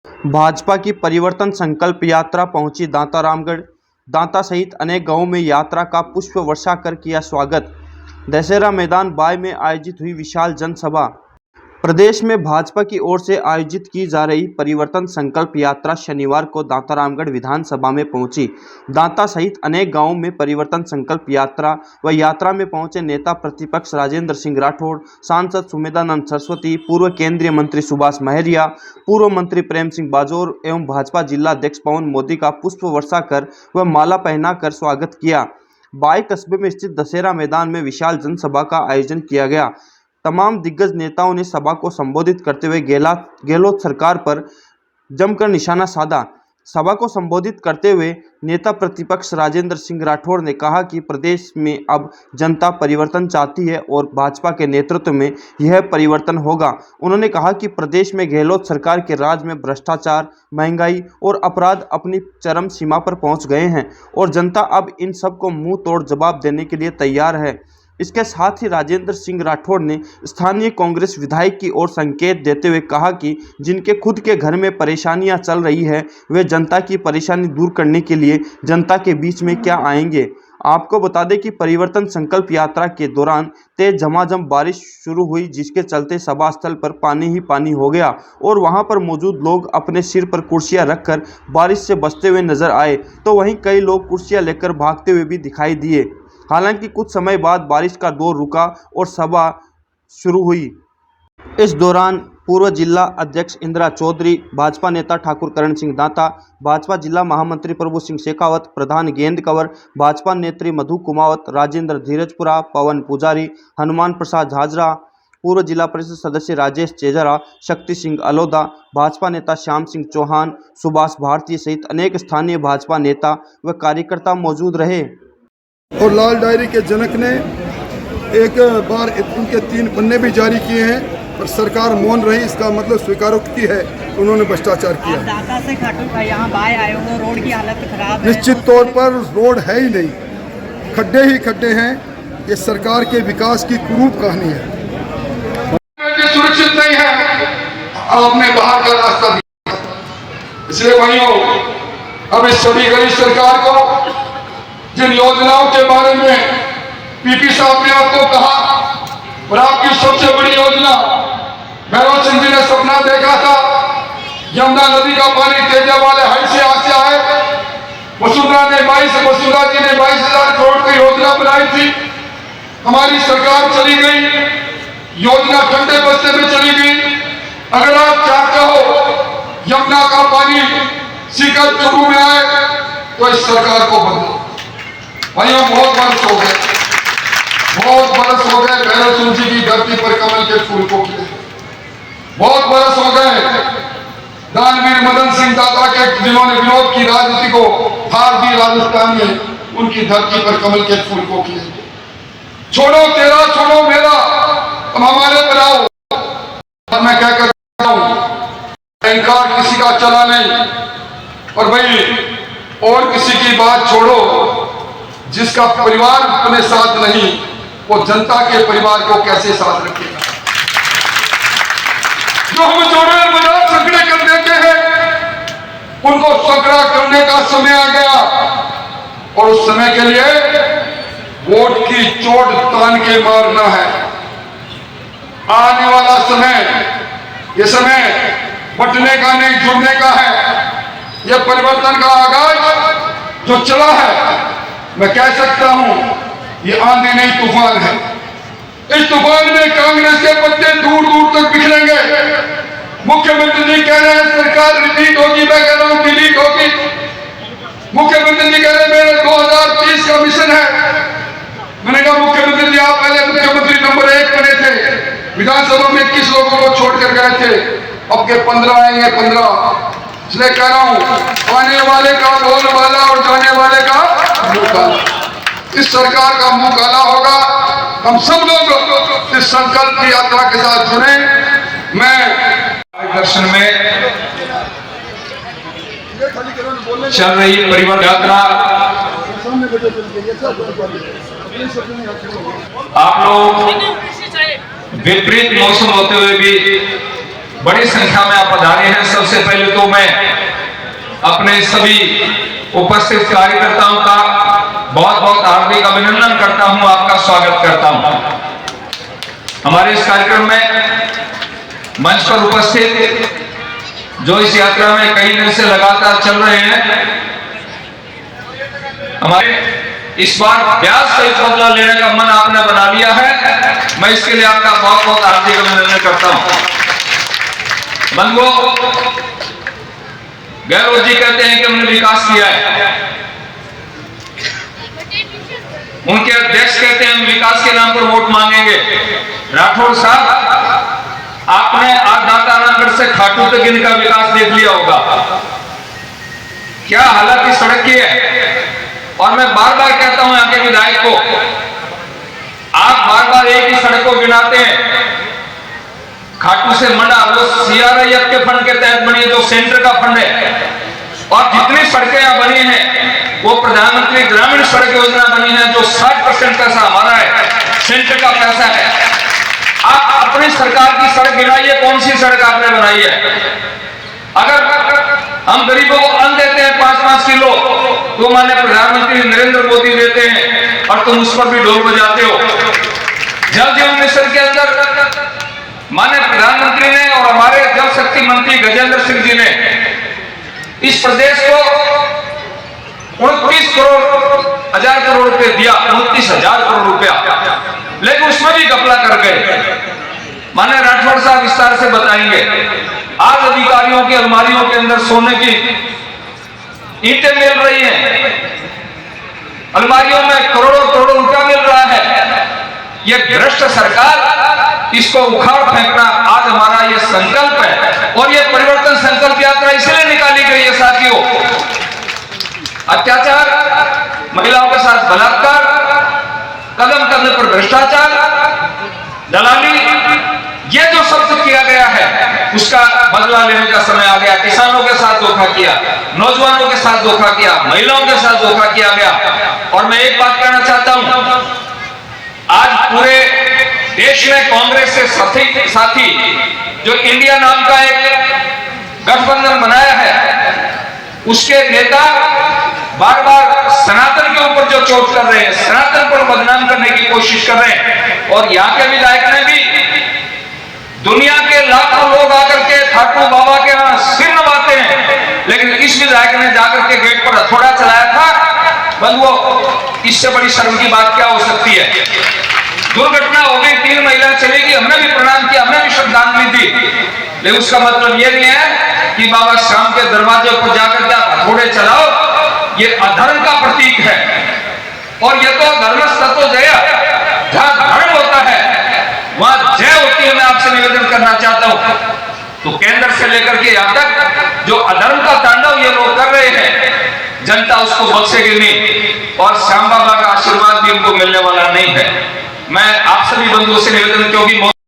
भाजपा की परिवर्तन संकल्प यात्रा पहुंची दांता रामगढ़। दांता सहित अनेक गांवों में यात्रा का पुष्प वर्षा कर किया स्वागत। दशहरा मैदान बाय में आयोजित हुई विशाल जनसभा। प्रदेश में भाजपा की ओर से आयोजित की जा रही परिवर्तन संकल्प यात्रा शनिवार को दांता रामगढ़ विधानसभा में पहुंची। दांता सहित अनेक गांवों में परिवर्तन संकल्प यात्रा व यात्रा में पहुंचे नेता प्रतिपक्ष राजेंद्र सिंह राठौड़, सांसद सुमेधानंद सरस्वती, पूर्व केंद्रीय मंत्री सुभाष महरिया, पूर्व मंत्री प्रेम सिंह बाजोर एवं भाजपा जिला अध्यक्ष पवन मोदी का पुष्प वर्षा कर व माला पहनाकर स्वागत किया। बाय कस्बे में स्थित दशहरा मैदान में विशाल जनसभा का आयोजन किया गया। तमाम दिग्गज नेताओं ने सभा को संबोधित करते हुए गहलोत सरकार पर जमकर निशाना साधा। सभा को संबोधित करते हुए नेता प्रतिपक्ष राजेंद्र सिंह राठौड़ ने कहा कि प्रदेश में अब जनता परिवर्तन चाहती है और भाजपा के नेतृत्व में यह परिवर्तन होगा। उन्होंने कहा कि प्रदेश में गहलोत सरकार के राज में भ्रष्टाचार, महंगाई और अपराध अपनी चरम सीमा पर पहुंच गए हैं और जनता अब इन सब को मुंह तोड़ जवाब देने के लिए तैयार है। इसके साथ ही राजेंद्र सिंह राठौड़ ने स्थानीय कांग्रेस विधायक की ओर संकेत देते हुए कहा कि जिनके खुद के घर में परेशानियां चल रही है वे जनता की परेशानी दूर करने के लिए जनता के बीच में क्या आएंगे। आपको बता दें कि परिवर्तन संकल्प यात्रा के दौरान तेज झमाझम बारिश शुरू हुई, जिसके चलते सभा स्थल पर पानी ही पानी हो गया और वहां पर मौजूद लोग अपने सिर पर कुर्सियां रखकर बारिश से बचते हुए नजर आए, तो वहीं कई लोग कुर्सियां लेकर भागते हुए भी दिखाई दिए। हालांकि कुछ समय बाद बारिश का दौर रुका और सभा शुरू हुई। इस दौरान पूर्व जिला अध्यक्ष इंदिरा चौधरी, भाजपा नेता ठाकुर करण सिंह दांता, भाजपा जिला महामंत्री प्रभु सिंह शेखावत, प्रधान गेंद कंवर, भाजपा नेत्री मधु कुमावत, राजेंद्र धीरजपुरा, पवन पुजारी, हनुमान प्रसाद झाजरा, पूर्व जिला परिषद सदस्य राजेश चेजरा, शक्ति सिंह अलोदा, भाजपा नेता श्याम सिंह चौहान, सुभाष भारती सहित अनेक स्थानीय भाजपा नेता व कार्यकर्ता मौजूद रहे। और लाल डायरी के जनक ने एक बार उनके 3 पन्ने भी जारी किए हैं, पर सरकार मौन रही। इसका मतलब स्वीकारोक्ति है, उन्होंने भ्रष्टाचार किया। दांता से खाटू यहाँ बाय आए हो, रोड की हालत खराब है। निश्चित तौर पर रोड है ही नहीं, खड्डे ही खड्डे हैं। ये सरकार के विकास की कुरूप कहानी है। सुरक्षित नहीं है, आपने बाहर का रास्ता दिया। इसलिए भाइयों, अब इस सभी गरीब सरकार को जिन योजनाओं के बारे में पीपी साहब ने आपको कहा, और आपकी सबसे बड़ी योजना भैरव सिंह जी ने सपना देखा था, यमुना नदी का पानी तेजा वाले हाइट से आगे आए। वसुंधरा जी ने 22,000 करोड़ की योजना बनाई थी। हमारी सरकार चली गई, योजना ठंडे बस्ते में चली गई। अगर आप चाहते हो यमुना का पानी सीकर चुरू में आए तो इस सरकार को बदलो। भाइयों, बहुत बरस हो गए भैरव सिंह जी की धरती पर कमल के फूल को खिले। बहुत बरस हो गए दानवीर मदन सिंह दाता के, जिन्होंने विरोध की राजनीति को हार दी राजस्थान में, उनकी धरती पर कमल के फूल को खिले। छोड़ो तेरा छोड़ो मेरा, अब हमारे पर आओ। मैं क्या करता हूं, इनकार किसी का चला नहीं। और भाई, और किसी की बात छोड़ो, जिसका परिवार अपने साथ नहीं, वो जनता के परिवार को कैसे साथ रखेगा। जो हम जोड़े मजाक संकड़े कर देते हैं, उनको संकड़ा करने का समय आ गया, और उस समय के लिए वोट की चोट तान के मारना है। आने वाला समय, ये समय बटने का नहीं, जुड़ने का है। ये परिवर्तन का आगाज जो चला है, मैं कह सकता हूं ये आंधी नहीं तूफान है। इस तूफान में कांग्रेस के पत्ते दूर दूर तक बिखरेंगे। मुख्यमंत्री जी कह रहे हैं सरकार रिपीट होगी, मैं कह रहा हूं डिलीट होगी। मुख्यमंत्री जी कह रहे हैं मेरा 2030 का मिशन है। मैंने कहा मुख्यमंत्री जी, आप पहले मुख्यमंत्री नंबर 1 बने थे, विधानसभा में 21 लोगों को छोड़कर गए थे, अब के 15 आएंगे 15। इसलिए कह रहा हूं, आने वाले का बोलबाला और जाने वाले का मुंह काला। इस सरकार का मुंह काला होगा। हम सब लोग इस संकल्प की यात्रा के साथ जुड़े। मैं दर्शन में चल रही परिवर्तन यात्रा, आप लोग विपरीत मौसम होते हुए भी बड़ी संख्या में आप पधारे हैं। सबसे पहले तो मैं अपने सभी उपस्थित कार्यकर्ताओं का बहुत बहुत हार्दिक अभिनंदन करता हूं, आपका स्वागत करता हूं। हमारे इस कार्यक्रम में मंच पर उपस्थित जो इस यात्रा में कई दिन से लगातार चल रहे हैं, हमारे इस बार ब्याज सहित बदला लेने का मन आपने बना लिया है। मैं इसके लिए आपका बहुत बहुत हार्दिक अभिनंदन करता हूं। बंधुओं, गहलोत जी कहते हैं कि हमने विकास किया है, उनके अध्यक्ष कहते हैं हम विकास के नाम पर वोट मांगेंगे। राठौर साहब, आपने आज दाता रामगढ़ से खाटू तक इनका विकास देख लिया होगा, क्या हालत इस सड़क की है। और मैं बार बार कहता हूं यहाँ के विधायक को, आप बार बार एक ही सड़क को गिनाते हैं। खाटू से मंडा वो CRIF के फंड के तहत बनी है, जो सेंटर का फंड है, और जितनी सड़कें यहाँ बनी हैं वो प्रधानमंत्री ग्रामीण सड़क योजना बनी है, जो 60% पैसा हमारा है, सेंटर का पैसा है। आप अपनी सरकार की सड़क गिनाइए, कौन सी सड़क आपने बनाई है। अगर हम गरीबों को अन्न देते हैं 5-5 किलो, तो माने प्रधानमंत्री नरेंद्र मोदी देते हैं और तुम उस पर भी ढोल बजाते हो। जल जीवन मिशन के अंदर माने प्रधानमंत्री ने और हमारे जल शक्ति मंत्री गजेंद्र सिंह जी ने इस प्रदेश को 29,000 करोड़ रुपए दिया, 29,000 करोड़ रुपया, लेकिन उसमें भी घपला कर गए। माने राठौड़ साहब विस्तार से बताएंगे। आज अधिकारियों की अलमारियों के अंदर सोने की ईंटें मिल रही हैं, अलमारियों में करोड़ों करोड़ों रुपया मिल रहा है। ये भ्रष्ट सरकार, इसको उखाड़ फेंकना आज हमारा ये संकल्प है। और ये परिवर्तन संकल्प यात्रा इसलिए निकाली गई है साथियों। अत्याचार, महिलाओं के साथ बलात्कार, कदम कदम पर भ्रष्टाचार, दलाली, ये जो शब्द किया गया है उसका बदला लेने का समय आ गया। किसानों के साथ धोखा किया, नौजवानों के साथ धोखा किया, महिलाओं के साथ धोखा किया गया। और मैं एक बात कहना चाहता हूं, आज पूरे देश में कांग्रेस से साथी जो इंडिया नाम का एक गठबंधन बनाया है, उसके नेता बार बार सनातन के ऊपर जो चोट कर रहे हैं, सनातन पर बदनाम करने की कोशिश कर रहे हैं। और यहाँ के विधायक ने भी दुनिया के लाखों लोग आकर के ठाकुर बाबा के यहाँ सिर नवाते हैं, लेकिन इस विधायक ने जाकर के गेट पर हथौड़ा चलाया था। बंधुओं, इससे बड़ी शर्म की बात क्या हो सकती है। दुर्घटना हो गई, 3 महिलाएं चलेगी, हमने भी प्रणाम किया, हमने भी श्रद्धांजलि दी, लेकिन उसका मतलब यह नहीं है कि बाबा श्याम के दरवाजे पर जाकर के आप हथौड़े चलाओ। ये अधर्म का प्रतीक है। और ये तो धर्मस्ततो जय, जहां धर्म होता है वहां जय होती है। मैं आपसे निवेदन करना चाहता हूं, तो केंद्र से लेकर के यहां तक जो अधर्म का तांडव ये लोग कर रहे हैं, जनता उसको बख्शेगी नहीं, और श्याम बाबा का आशीर्वाद भी उनको मिलने वाला नहीं है। मैं आप सभी बंधुओं से निवेदन, क्योंकि